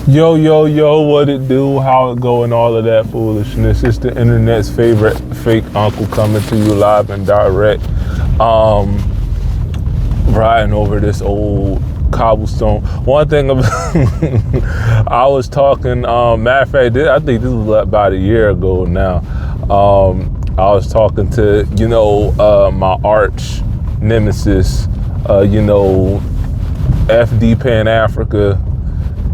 Yo, yo, yo, what it do, how it go, and all of that foolishness. It's the internet's favorite fake uncle coming to you live and direct. Riding over this old cobblestone. One thing I was talking, matter of fact, I think this was about a year ago now. I was talking to, my arch nemesis, FD Pan Africa.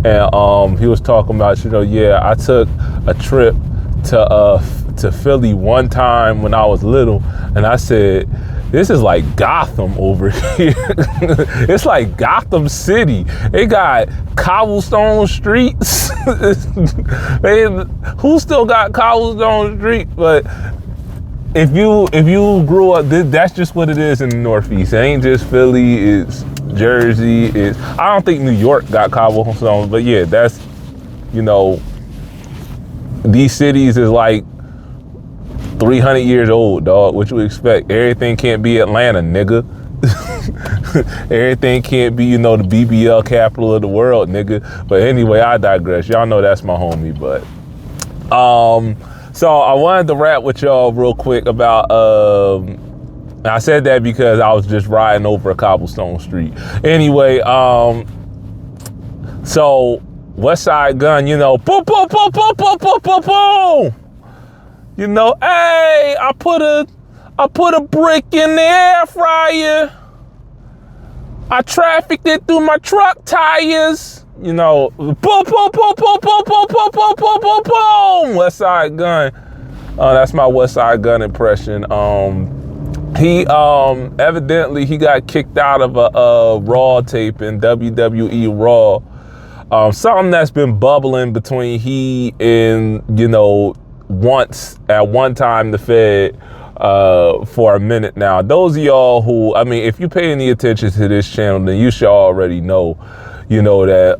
And he was talking about, I took a trip to Philly one time when I was little, and I said, this is like Gotham over here. It's like Gotham City. They got cobblestone streets. Who still got cobblestone street? But if you grew up, that's just what it is in the Northeast. It ain't just Philly. It's Jersey. I don't think New York got cobblestone, but yeah, that's, these cities is like 300 years old, dog. What you expect? Everything can't be Atlanta, nigga. Everything can't be, the BBL capital of the world, nigga. But anyway, I digress. Y'all know that's my homie, but so I wanted to rap with y'all real quick about I said that because I was just riding over a cobblestone street. Anyway, so Westside Gun, boom, boom, boom, boom, boom, boom, boom, boom. Hey, I put a brick in the air fryer. I trafficked it through my truck tires. Boom, boom, boom, boom, boom, boom, boom, boom, boom, boom, boom, boom, boom. Westside Gun. That's my Westside Gun impression. He evidently he got kicked out of a Raw tape in WWE Raw. Something that's been bubbling between he and at one time the Fed for a minute now. Those of y'all who, if you pay any attention to this channel, then you should already know, that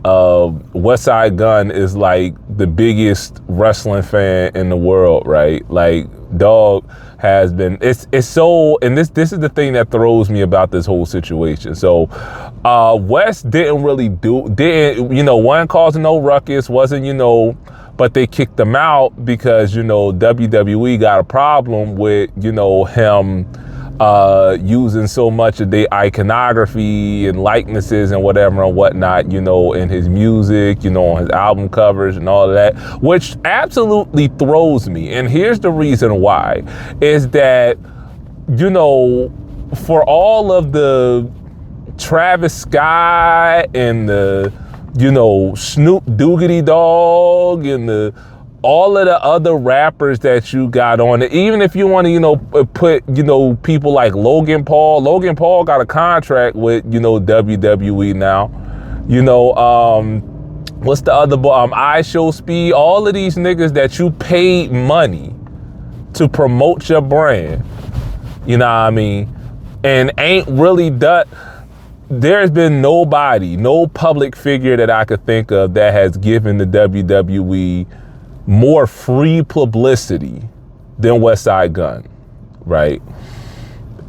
Westside Gunn is like the biggest wrestling fan in the world, right? Like, dog has been, it's so, and this is the thing that throws me about this whole situation. So Wes didn't wasn't causing no ruckus, wasn't, but they kicked him out because, WWE got a problem with, him using so much of their iconography and likenesses and whatever and whatnot, in his music, on his album covers and all of that, which absolutely throws me. And here's the reason why, is that, for all of the Travis Scott and the, Snoop Doogity Dogg and all of the other rappers that you got on it, even if you want to, put, people like Logan Paul got a contract with, WWE now, what's the other boy, I Show Speed, all of these niggas that you paid money to promote your brand, and ain't really done. There's been no public figure that I could think of that has given the WWE more free publicity than Westside Gunn, right?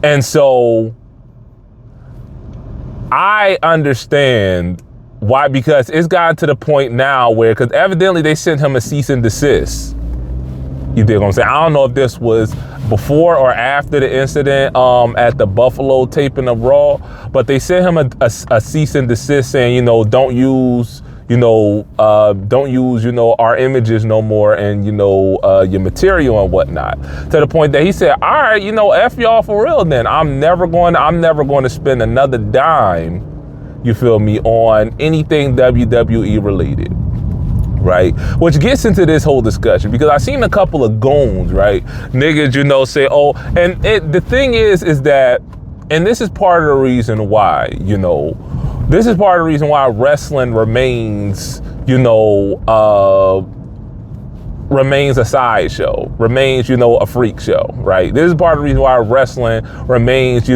And so I understand why, because it's gotten to the point now where, because evidently they sent him a cease and desist. You dig what I'm saying? I don't know if this was before or after the incident at the Buffalo taping of Raw, but they sent him a cease and desist saying, don't use our images no more and, your material and whatnot. To the point that he said, all right, F y'all for real then. I'm never going to spend another dime, you feel me, on anything WWE related. Right, which gets into this whole discussion, because I've seen a couple of goons, right, niggas, say, oh, and the thing is that, and this is part of the reason why, this is part of the reason why wrestling remains, remains a sideshow, remains, a freak show, right? This is part of the reason why wrestling remains,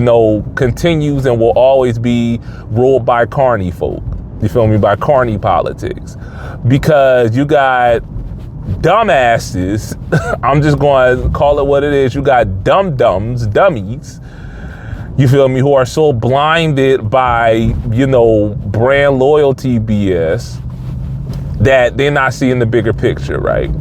continues and will always be ruled by carny folk. You feel me? By carny politics. Because you got dumbasses, I'm just going to call it what it is. You got dummies, you feel me, who are so blinded by, brand loyalty BS that they're not seeing the bigger picture, right?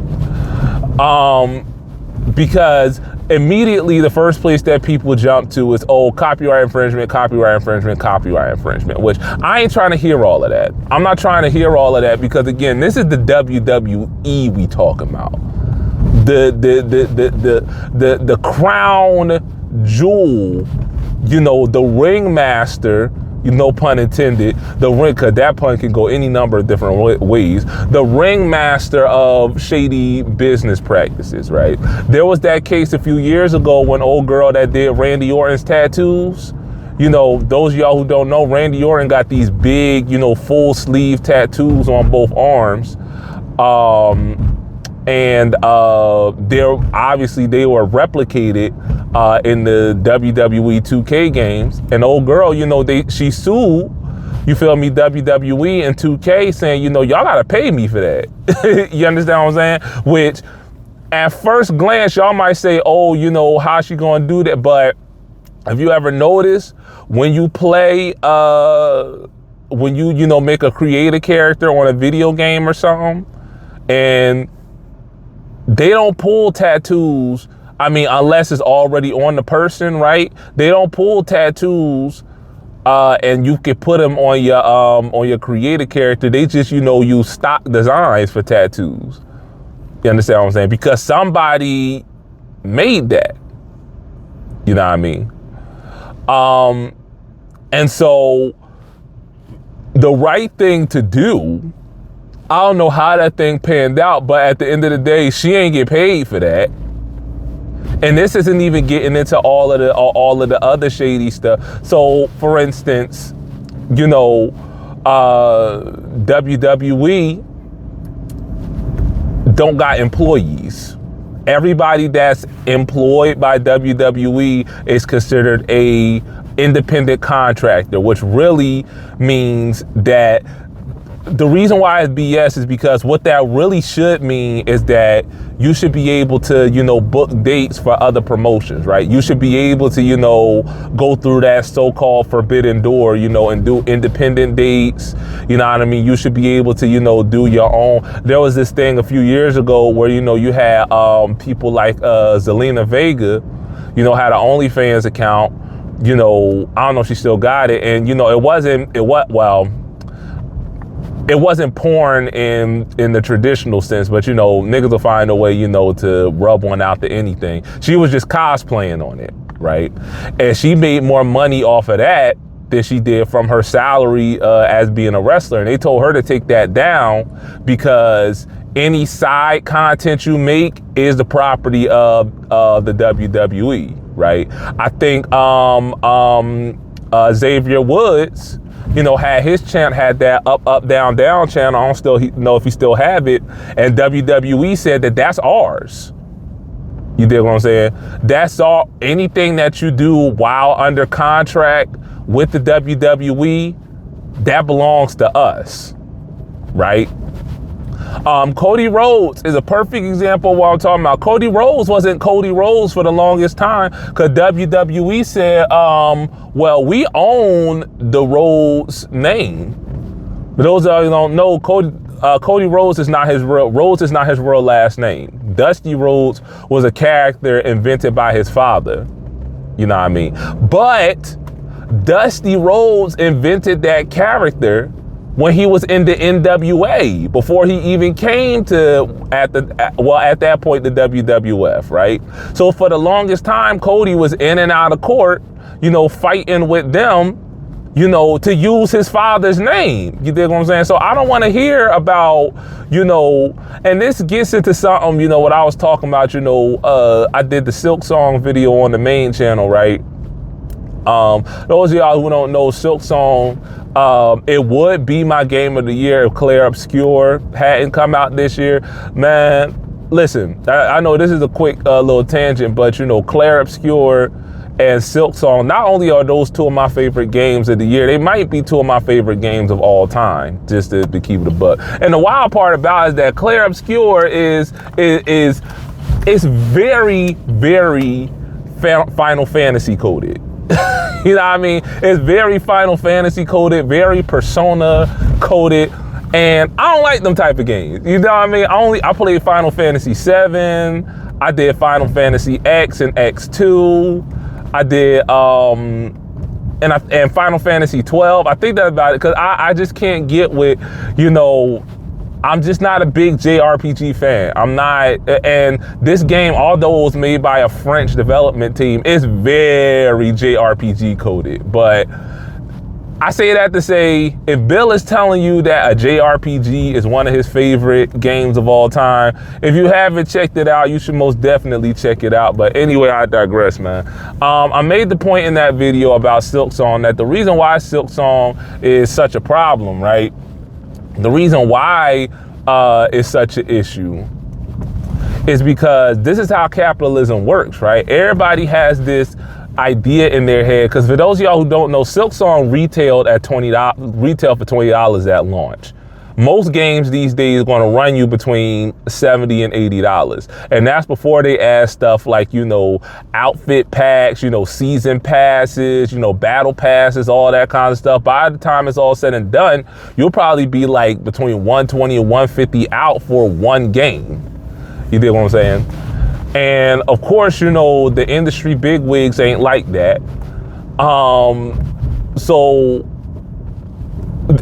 Because immediately the first place that people jump to is, oh, copyright infringement, copyright infringement, copyright infringement, which I ain't trying to hear all of that. I'm not trying to hear all of that because, again, this is the WWE we talking about. The crown jewel, you know, the ringmaster, no pun intended, the ring, cause that pun can go any number of different ways. The ringmaster of shady business practices, right? There was that case a few years ago when old girl that did Randy Orton's tattoos. You know, those of y'all who don't know, Randy Orton got these big, you know, full sleeve tattoos on both arms. And they're obviously they were replicated in the WWE 2K games. And old girl, you know, she sued, you feel me, WWE and 2K, saying, you know, y'all gotta pay me for that. You understand what I'm saying? Which at first glance, y'all might say, oh, you know, how's she gonna do that? But have you ever noticed when you play, when you know, make a creator character on a video game or something, and they don't pull tattoos, I mean, unless it's already on the person, right? They don't pull tattoos and you can put them on your creator character. They just, you know, use stock designs for tattoos. You understand what I'm saying? Because somebody made that. You know what I mean? And so the right thing to do, I don't know how that thing panned out, but at the end of the day, she ain't get paid for that. And this isn't even getting into all of the other shady stuff. So, for instance, you know, WWE don't got employees. Everybody that's employed by WWE is considered a independent contractor, which really means that the reason why it's BS is because what that really should mean is that you should be able to, you know, book dates for other promotions, right? You should be able to, you know, go through that so-called forbidden door, you know, and do independent dates. You know what I mean? You should be able to, you know, do your own. There was this thing a few years ago where, you know, you had people like Zelina Vega, you know, had an OnlyFans account. You know, I don't know if she still got it. And, you know, it wasn't porn in the traditional sense, but, you know, niggas will find a way, you know, to rub one out to anything. She was just cosplaying on it, right? And she made more money off of that than she did from her salary as being a wrestler. And they told her to take that down because any side content you make is the property of the WWE, right? I think Xavier Woods, you know, had his channel, had that up, down, down channel. I don't still know if he still have it. And WWE said that that's ours. You dig what I'm saying? That's all. Anything that you do while under contract with the WWE, that belongs to us, right? Cody Rhodes is a perfect example of what I'm talking about. Cody Rhodes wasn't Cody Rhodes for the longest time because WWE said, well, we own the Rhodes name. But those of you who don't know, Cody Rhodes is not his real last name. Dusty Rhodes was a character invented by his father. You know what I mean? But Dusty Rhodes invented that character when he was in the NWA, before he even came to, at that point, the WWF, right? So for the longest time, Cody was in and out of court, you know, fighting with them, you know, to use his father's name. You dig what I'm saying? So I don't want to hear about, you know, and this gets into something, you know, what I was talking about, you know, I did the Silk Song video on the main channel, right? Those of y'all who don't know, Silk Song, it would be my game of the year if Claire Obscure hadn't come out this year. Man, listen, I know this is a quick little tangent, but, you know, Claire Obscure and Silk Song, not only are those two of my favorite games of the year, they might be two of my favorite games of all time, just to keep it a buck. And the wild part about it is that Claire Obscure is very, very Final Fantasy coded. You know what I mean? It's very Final Fantasy coded, very Persona coded. And I don't like them type of games. You know what I mean? I played Final Fantasy 7. I did Final Fantasy X and X2. I did and Final Fantasy 12. I think that's about it, because I just can't get with, you know, I'm just not a big JRPG fan. I'm not, and this game, although it was made by a French development team, is very JRPG coded. But I say that to say, if Bill is telling you that a JRPG is one of his favorite games of all time, if you haven't checked it out, you should most definitely check it out. But anyway, I digress, man. I made the point in that video about Silksong that the reason why Silksong is such a problem, right? The reason why it's such an issue is because this is how capitalism works, right? Everybody has this idea in their head, because for those of y'all who don't know, Silksong retailed for $20 at launch. Most games these days are going to run you between $70 and $80, and that's before they add stuff like, you know, outfit packs, you know, season passes, you know, battle passes, all that kind of stuff. By the time it's all said and done, you'll probably be like between $120 and $150 out for one game. You dig what I'm saying? And of course, you know, the industry bigwigs ain't like that. So,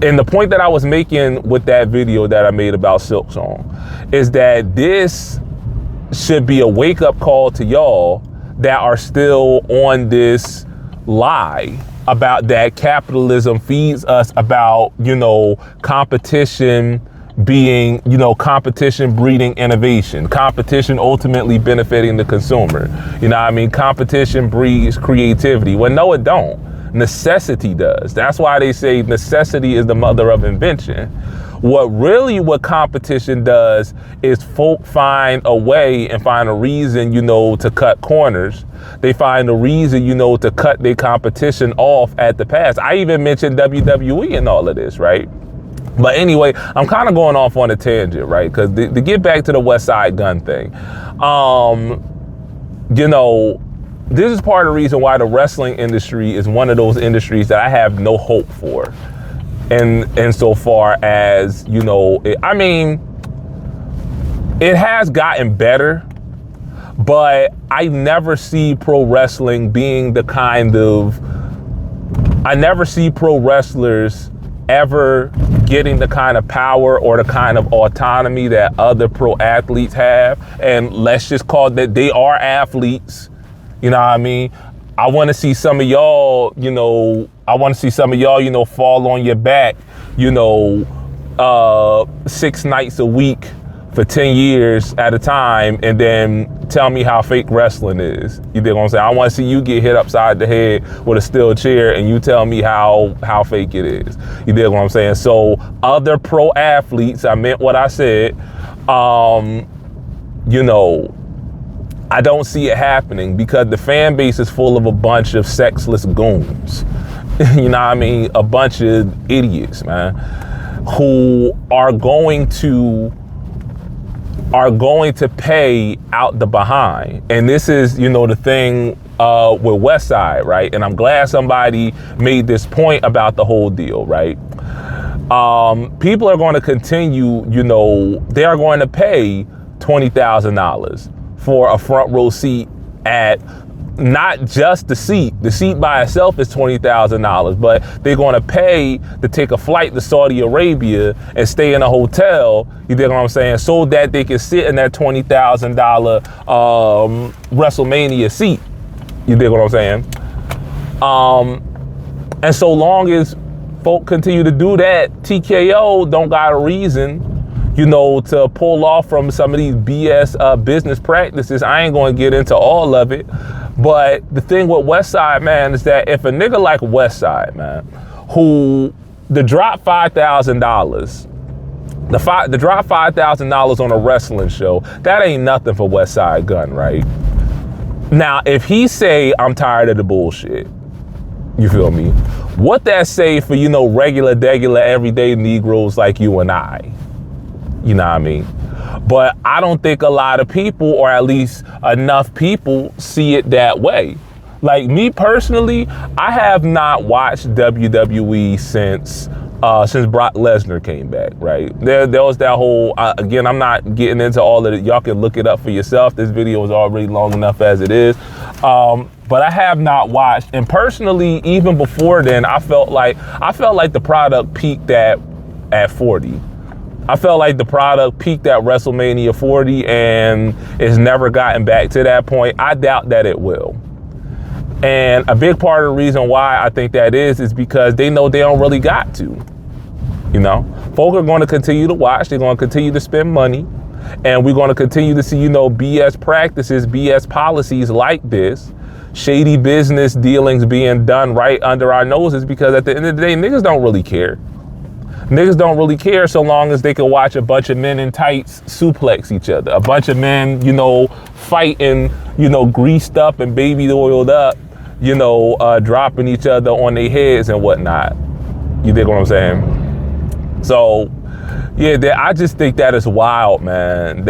and the point that I was making with that video that I made about Silksong is that this should be a wake-up call to y'all that are still on this lie about that capitalism feeds us about, you know, competition being, you know, competition breeding innovation, competition ultimately benefiting the consumer. You know what I mean? Competition breeds creativity. Well, no, it don't. Necessity does. That's why they say necessity is the mother of invention. What competition does is folk find a way and find a reason, you know, to cut corners. They find a reason, you know, to cut their competition off at the pass. I even mentioned WWE in all of this, right? But anyway, I'm kind of going off on a tangent, right? Because to get back to the Westside Gun thing, you know, this is part of the reason why the wrestling industry is one of those industries that I have no hope for. And so far as, you know, I mean, it has gotten better, but I never see pro wrestling being the kind of, I never see pro wrestlers ever getting the kind of power or the kind of autonomy that other pro athletes have. And let's just call that they are athletes. You know what I mean? I want to see some of y'all, you know, fall on your back, you know, 6 nights a week for 10 years at a time, and then tell me how fake wrestling is. You dig what I'm saying? I want to see you get hit upside the head with a steel chair and you tell me how fake it is. You dig what I'm saying? So other pro athletes, I meant what I said, you know, I don't see it happening because the fan base is full of a bunch of sexless goons. You know what I mean? A bunch of idiots, man, who are going to pay out the behind. And this is, you know, the thing with Westside, right? And I'm glad somebody made this point about the whole deal, right? People are going to continue, you know, they are going to pay $20,000 for a front row seat at not just the seat. The seat by itself is $20,000, but they're going to pay to take a flight to Saudi Arabia and stay in a hotel, you dig what I'm saying, so that they can sit in that $20,000 WrestleMania seat. You dig what I'm saying? And so long as folk continue to do that, TKO don't got a reason, you know, to pull off from some of these BS business practices. I ain't going to get into all of it. But the thing with Westside, man, is that if a nigga like Westside, man, who the drop $5,000, the drop $5,000 on a wrestling show, that ain't nothing for Westside Gun, right? Now, if he say, I'm tired of the bullshit, you feel me? What that say for, you know, regular, everyday Negroes like you and I? You know what I mean? But I don't think a lot of people, or at least enough people, see it that way. Like me personally, I have not watched WWE since since Brock Lesnar came back, right? There was that whole, again, I'm not getting into all of it. Y'all can look it up for yourself. This video is already long enough as it is. But I have not watched, and personally, even before then, I felt like the product peaked at 40. I felt like the product peaked at WrestleMania 40 and it's never gotten back to that point. I doubt that it will. And a big part of the reason why I think that is because they know they don't really got to. You know, folk are going to continue to watch. They're going to continue to spend money. And we're going to continue to see, you know, BS practices, BS policies like this, shady business dealings being done right under our noses, because at the end of the day, niggas don't really care. Niggas don't really care so long as they can watch a bunch of men in tights suplex each other. A bunch of men, you know, fighting, you know, greased up and baby oiled up, you know, dropping each other on their heads and whatnot. You dig what I'm saying? So, yeah, I just think that is wild, man.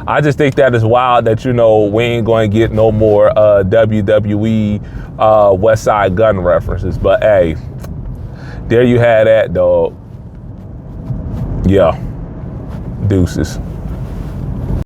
I just think that is wild that, you know, we ain't going to get no more WWE Westside Gun references. But, hey, there you had that, dog. Yeah. Deuces.